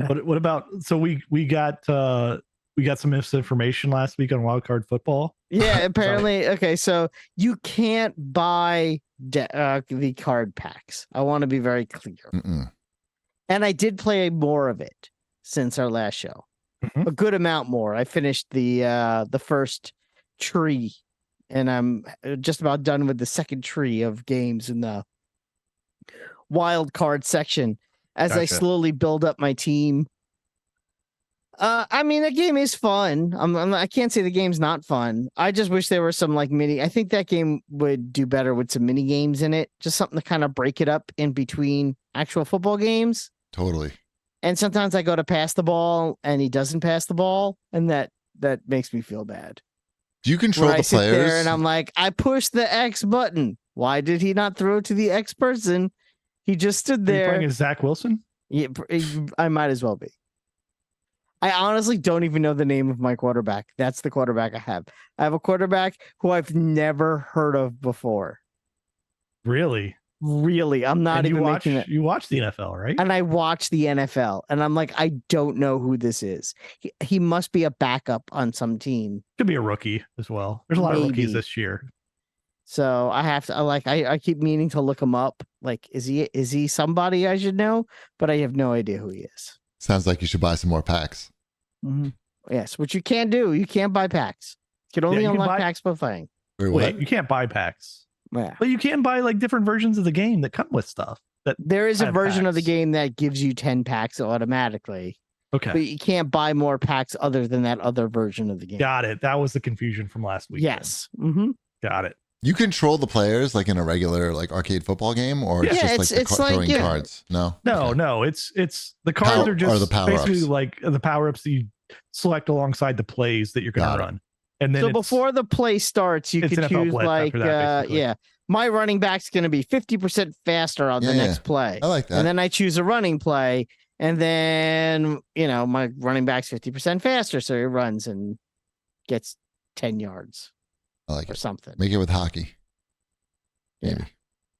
What about, so we got some misinformation last week on Wildcard football. Yeah, apparently. Okay, so you can't buy the card packs. I want to be very clear. And I did play more of it since our last show. A good amount more. I finished the first tree, and I'm just about done with the second tree of games in the wild card section as I slowly build up my team. I mean, the game is fun. I can't say the game's not fun. I just wish there were some like mini. I think that game would do better with some mini games in it. Just something to kind of break it up in between actual football games. Totally. And sometimes I go to pass the ball and he doesn't pass the ball, and that makes me feel bad. Do you control the players? There and I'm like, I pushed the X button. Why did he not throw to the X person? He just stood there. Are you playing as Zach Wilson? Yeah, I might as well be. I honestly don't even know the name of my quarterback. That's the quarterback I have. I have a quarterback who I've never heard of before. Really? Really. I'm not even making it. You watch the NFL, right? And I watch the NFL, and I'm like, I don't know who this is. He must be a backup on some team. Could be a rookie as well. There's a lot of rookies this year. So I have to I keep meaning to look him up. Like, is he somebody I should know? But I have no idea who he is. Sounds like you should buy some more packs. Mm-hmm. Yes, which you can't do. You can't buy packs. You can only unlock packs by playing. Wait, you can't buy packs. Yeah. But you can buy like different versions of the game that come with stuff. There is a version of the game that gives you 10 packs automatically. Okay. But you can't buy more packs other than that other version of the game. Got it. That was the confusion from last week. Yes. Mm-hmm. Got it. You control the players like in a regular like arcade football game, or it's just like throwing cards? No. It's the cards are just basically like the power-ups that you select alongside the plays that you're going to run. And then before the play starts, you can choose like my running back's going to be 50% faster on the next play. I like that. And then I choose a running play, and then my running back's 50% faster, so he runs and gets 10 yards. I like or something. Make it with hockey. Maybe. Yeah.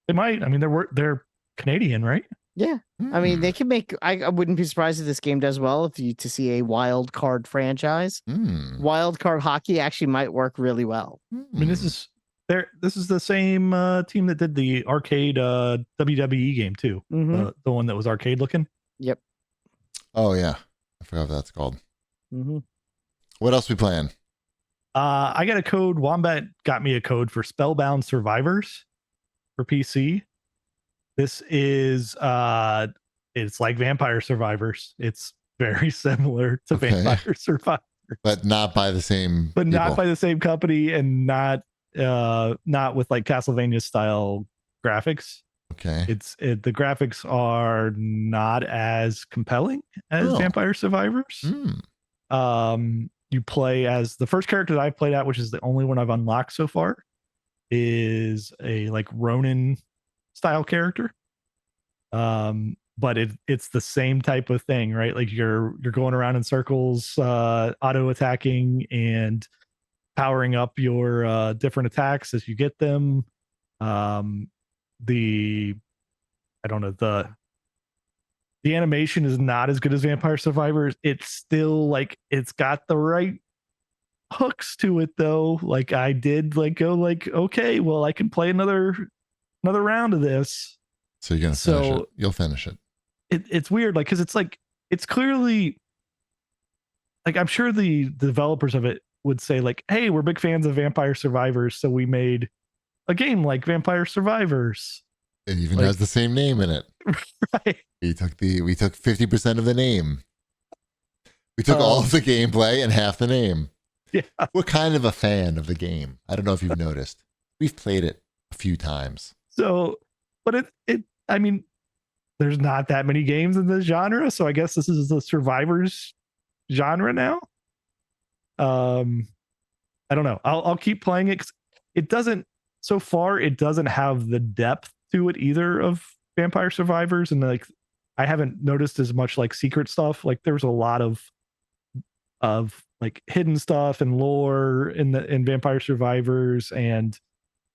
They might. I mean, they're Canadian, right? Yeah. I mean, they can make. I wouldn't be surprised if this game does well to see a wild card franchise. Wild card hockey actually might work really well. I mean, this is the same team that did the arcade WWE game too. The one that was arcade looking. Yep. Oh yeah, I forgot what that's called. What else we playing? I got a code. Wombat got me a code for Spellbound Survivors for PC. This is it's like Vampire Survivors. It's very similar to Vampire Survivors, but not by the same. But people. Not by the same company, and not with like Castlevania style graphics. Okay. The graphics are not as compelling as Vampire Survivors. You play as the first character that I've played at, which is the only one I've unlocked so far, is a like Ronin style character. But it's the same type of thing, right? Like you're going around in circles, auto attacking and powering up your different attacks as you get them. The animation is not as good as Vampire Survivors. It's still like it's got the right hooks to it though. Like I did like go like, okay, well I can play another round of this. So you're gonna finish it. You'll finish it. It's weird, like because it's like it's clearly like I'm sure the developers of it would say like, hey, we're big fans of Vampire Survivors, so we made a game like Vampire Survivors. It even has the same name in it. Right. We took 50% of the name. We took all of the gameplay and half the name. Yeah. We're kind of a fan of the game. I don't know if you've noticed. We've played it a few times. So, but I mean, there's not that many games in this genre, so I guess this is the Survivors genre now. I don't know. I'll keep playing it. It doesn't have the depth to it either of Vampire Survivors, and like I haven't noticed as much like secret stuff. Like there's a lot of like hidden stuff and lore in Vampire Survivors, and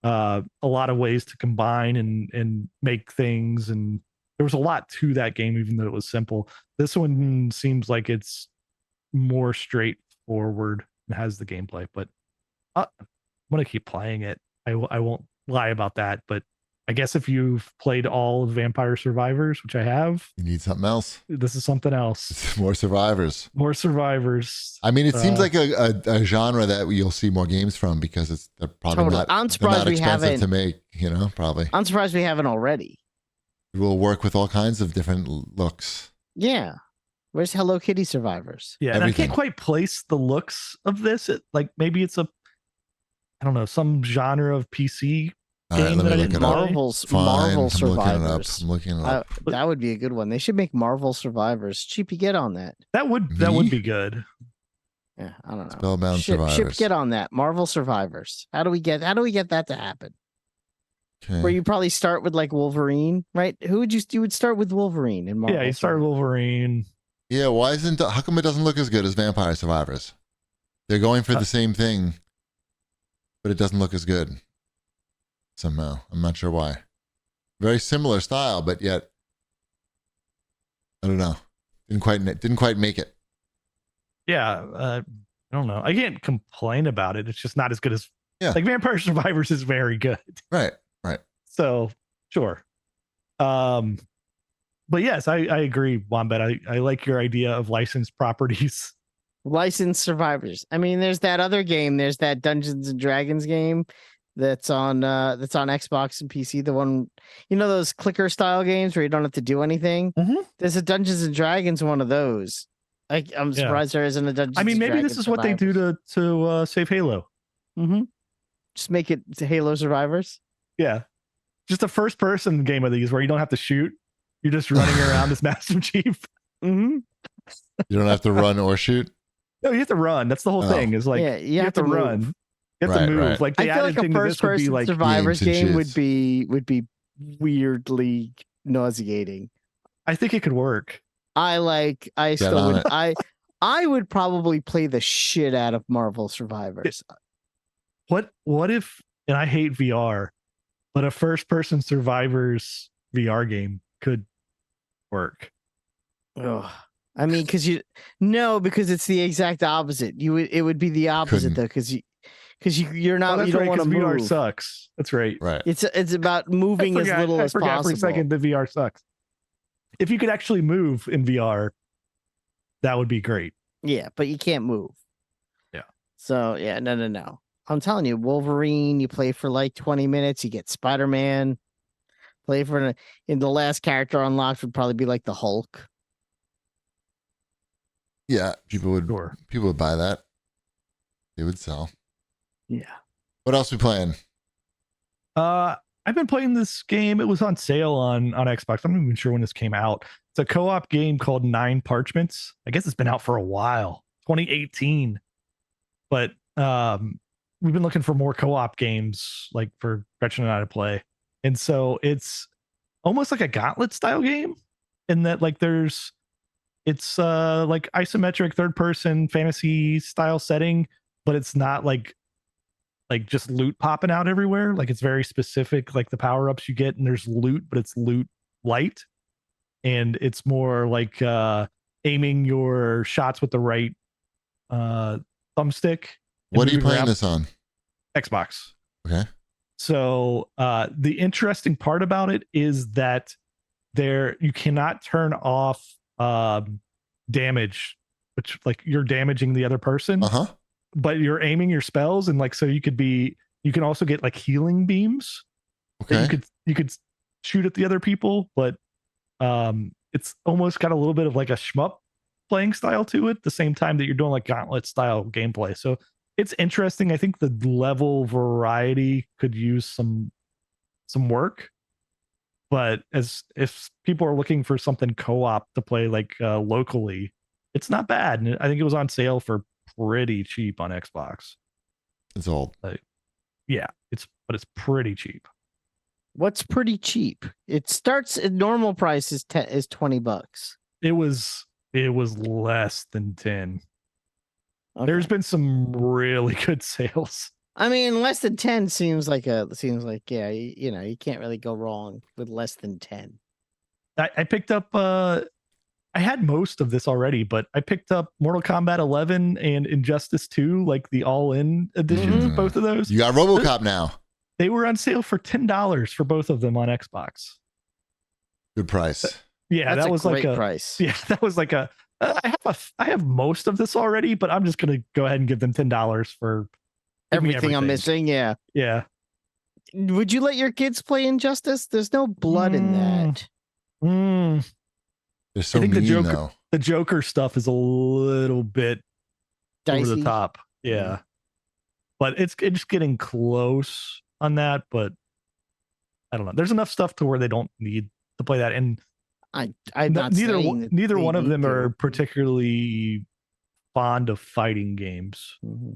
a lot of ways to combine and make things, and there was a lot to that game, even though it was simple. This one seems like it's more straightforward and has the gameplay, but I'm going to keep playing it. I won't lie about that, but I guess if you've played all of Vampire Survivors, which I have, You need something else. this is something else. More survivors. More survivors. I mean, it seems like a genre that you'll see more games from because they're probably Totally. not, I'm surprised not we expensive haven't. to make, probably. I'm surprised we haven't already. It will work with all kinds of different looks. Yeah. Where's Hello Kitty Survivors? Yeah, and I Everything. can't quite place the looks of this. Like maybe it's I don't know, some genre of PC All right, game let that me I look didn't it up. play. Marvel Fine, Survivors. I'm looking it up. That would be a good one. They should make Marvel Survivors. Cheapy, get on that. That would Me? be good. Yeah, I don't know. Spellbound Ship, Survivors. get on that. Marvel Survivors. How do we get that to happen? Okay. Where you probably start with like Wolverine, right? You would start with Wolverine in Marvel. Yeah, you start with Wolverine. Yeah, how come it doesn't look as good as Vampire Survivors? They're going for the same thing, but it doesn't look as good somehow. I'm not sure why. Very similar style, but yet I don't know. Didn't quite make it. Yeah, I don't know. I can't complain about it. It's just not as good as like Vampire Survivors is very good. Right. So sure. But yes, I agree, Wombat. I like your idea of licensed properties. Licensed Survivors. I mean, there's that other game. There's that Dungeons and Dragons game that's on Xbox and PC. The one, those clicker style games where you don't have to do anything. Mm-hmm. There's a Dungeons and Dragons one of those. I'm surprised there isn't a Dungeons. I mean, maybe Dragons this is what they do to save Halo. Mm-hmm. Just make it Halo Survivors. Yeah, just a first person game of these where you don't have to shoot. You're just running around as Master Chief. Mm-hmm. You don't have to run or shoot. No, you have to run. That's the whole thing. Is like you have to run. You have to move. Right. Like the I feel added like a thing to first this would be person like Survivors game would shoots. be weirdly nauseating. I think it could work. I would probably play the shit out of Marvel Survivors. What if, and I hate VR, but a first person Survivors VR game could work. Ugh. I mean, because it's the exact opposite. It would be the opposite though, because you're not, you don't want to move. VR sucks. That's right. Right. It's about moving as little as possible. For a second, the VR sucks. If you could actually move in VR, that would be great. Yeah, but you can't move. Yeah. So yeah, no. I'm telling you, Wolverine, you play for like 20 minutes, you get Spider-Man. In the last character unlocked would probably be like the Hulk. Yeah, people would buy that. They would sell. Yeah. What else we playing? I've been playing this game. It was on sale on Xbox. I'm not even sure when this came out. It's a co-op game called 9 Parchments. I guess it's been out for a while, 2018. But we've been looking for more co-op games, like for Gretchen and I to play. And so it's almost like a Gauntlet style game, in that like it's like isometric third person fantasy style setting, but it's not like just loot popping out everywhere. Like it's very specific, like the power-ups you get, and there's loot, but it's loot light. And it's more like aiming your shots with the right thumbstick. What are you playing this on? Xbox. Okay. So the interesting part about it is that you cannot turn off damage, which like you're damaging the other person. Uh-huh. But you're aiming your spells, and like so you can also get like healing beams. Okay. You could shoot at the other people, but it's almost got a little bit of like a shmup playing style to it, the same time that you're doing like Gauntlet style gameplay. So it's interesting. I think the level variety could use some work, but if people are looking for something co-op to play like locally, it's not bad. And I think it was on sale for pretty cheap on Xbox. It's old. Yeah, it's pretty cheap. What's pretty cheap? It starts at normal price is $20. It was less than 10. Okay. There's been some really good sales. I mean, less than 10 seems like yeah, you can't really go wrong with less than 10. I picked up. I had most of this already, but I picked up Mortal Kombat 11 and Injustice 2, like the all-in editions of both of those. You got RoboCop now. They were on sale for $10 for both of them on Xbox. Good price. Yeah, That's that was a like great a price. Yeah, that was like a. I have most of this already, but I'm just gonna go ahead and give them $10 for Everything I'm missing. Yeah. Yeah. Would you let your kids play Injustice? There's no blood in that. They're so I think mean, though. the Joker stuff is a little bit Dicey. over the top. Yeah. But it's getting close on that, but I don't know. There's enough stuff to where they don't need to play that. And neither one of them are particularly fond of fighting games. Mm-hmm.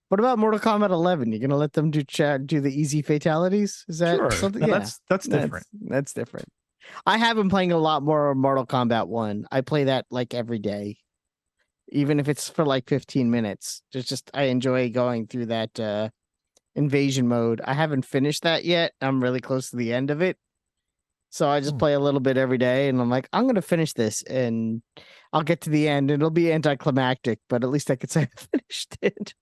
What about Mortal Kombat 11? You're gonna let them do the easy fatalities? Is that something? No, yeah, that's different. That's different. I have been playing a lot more Mortal Kombat 1. I play that like every day, even if it's for like 15 minutes. I enjoy going through that invasion mode. I haven't finished that yet. I'm really close to the end of it. So I just play a little bit every day, and I'm like, I'm gonna finish this, and I'll get to the end. It'll be anticlimactic, but at least I could say I finished it.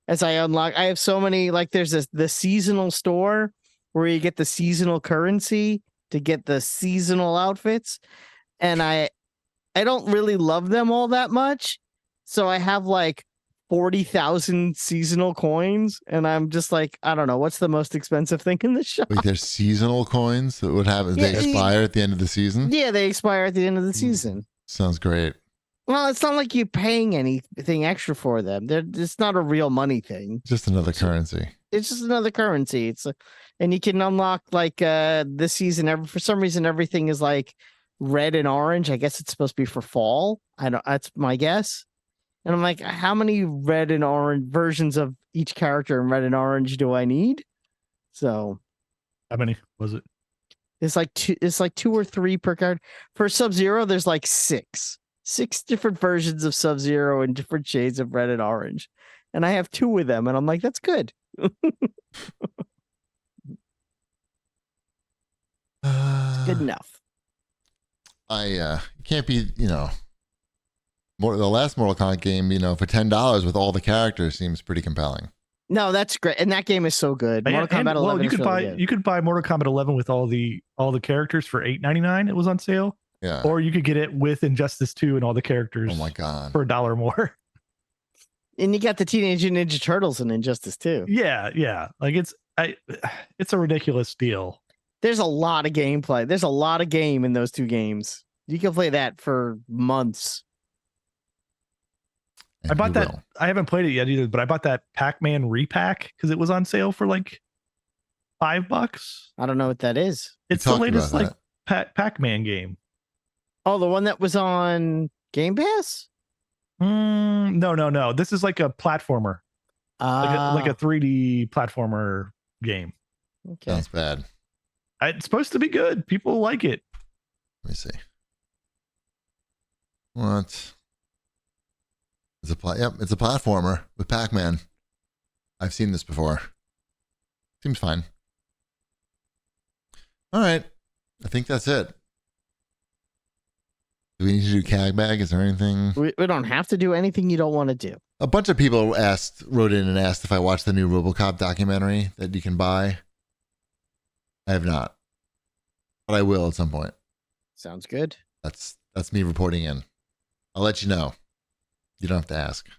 As I unlock, I have so many. Like, there's the seasonal store where you get the seasonal currency to get the seasonal outfits, and I don't really love them all that much. So I have like 40,000 seasonal coins, and I'm just like, I don't know, what's the most expensive thing in the shop? Wait, there's seasonal coins that would happen. They expire at the end of the season. Yeah, they expire at the end of the season. Sounds great. Well, it's not like you're paying anything extra for them. It's not a real money thing. Just another currency. It's just another currency. And you can unlock like this season. For some reason, everything is like red and orange. I guess it's supposed to be for fall. That's my guess. And I'm like, how many red and orange versions of each character in red and orange do I need? So, how many was it? It's like two or three per card. For Sub-Zero, there's like six different versions of Sub-Zero in different shades of red and orange. And I have 2 of them, and I'm like, that's good. It's good enough. Can't be, the last Mortal Kombat game, for $10 with all the characters seems pretty compelling. No, that's great. And that game is so good. Mortal Kombat 11 well, you could buy Mortal Kombat 11 with all the characters for $8.99. It was on sale. Yeah. Or you could get it with Injustice 2 and all the characters. Oh my god. For $1 more. And you got the Teenage Ninja Turtles in Injustice 2. Yeah. Like it's a ridiculous deal. There's a lot of gameplay. There's a lot of game in those 2 games. You can play that for months. And I bought that. I haven't played it yet either, but I bought that Pac-Man repack because it was on sale for like $5. I don't know what that is. It's the latest like Pac-Man game. Oh, the one that was on Game Pass? No. This is like a platformer. Like a 3D platformer game. Okay. Sounds bad. It's supposed to be good. People like it. Let me see. What? It's a platformer with Pac-Man. I've seen this before. Seems fine. All right. I think that's it. Do we need to do CAGbag? Is there anything? We don't have to do anything you don't want to do. A bunch of people wrote in and asked if I watched the new RoboCop documentary that you can buy. I have not, but I will at some point. Sounds good. That's me reporting in. I'll let you know. You don't have to ask.